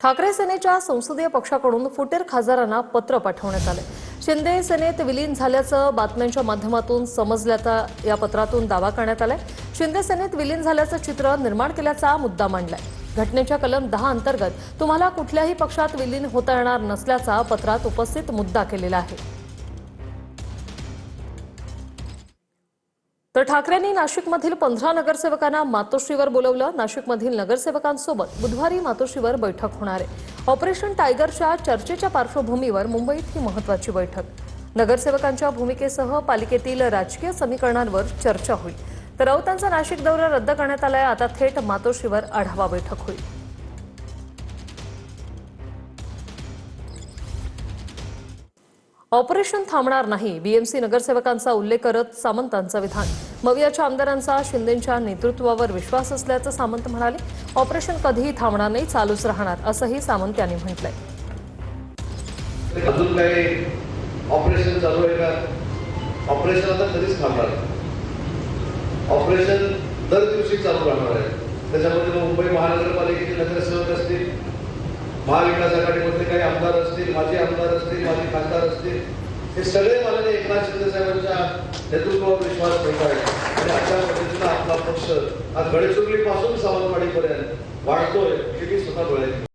ठाकरे सेनेच्या संसदीय पक्षाकडून फुटेर खासदारांना पत्र पाठवण्यात आले। शिंदे सेनेत विलीन झाल्याचं बातम्यांच्या माध्यमातून समजल्याचा या पत्रातून दावा करण्यात आलाय। शिंदे सेनेत विलीन झाल्याचं चित्र निर्माण केल्याचा मुद्दा मांडलाय। घटनेच्या कलम 10 अंतर्गत तुम्हाला कुठल्याही पक्षात विलीन होता येणार नसल्याचा पत्रात उपस्थित मुद्दा केलेला आहे। तर ठाकरेंनी नाशिकमधील 15 नगरसेवकांना मातोश्रीवर बोलवलं। नाशिकमधील नगरसेवकांसोबत बुधवारी मातोश्रीवर बैठक होणार आहे। ऑपरेशन टायगरच्या चर्चेच्या पार्श्वभूमीवर मुंबईत ही महत्त्वाची बैठक। नगरसेवकांच्या भूमिकेसह पालिकेतील राजकीय समीकरणांवर चर्चा होईल। तर राऊतांचा नाशिक दौरा रद्द करण्यात आलाय। आता थेट मातोश्रीवर आढावा बैठक होईल। ऑपरेशन थांबणार नाही, बीएमसी नगरसेवकांचा उल्लेख करत सामंतांचं विधान। मवियाच्या आमदारांचा शिंदेंच्या नेतृत्वावर विश्वास असल्याचं सामंत म्हणाले। ऑपरेशन कधीही थांबणार नाही, चालूच राहणार असंही सामंत यांनी म्हटलंय। अजून काही ऑपरेशन चालू आहे का? ऑपरेशन आता कधीच थांबणार नाही। ऑपरेशन दर दिवशी चालू राहणार आहे। त्याच्यामध्ये मुंबई महानगरपालिकेचे नगरसेवक असतील, महाविकास आघाडीमधले काही आमदार असतील, माजी आमदार असतील, माजी खासदार असतील, हे सगळे माननीय एकनाथ शिंदे साहेबांच्या नेतृत्वावर विश्वास ठेवत आहेत आणि अशा पद्धतीनं आपला पक्ष आज गडचिरोलीपासून सावंतवाडीपर्यंत वाढतोय हे मी स्वतः डोळ्याने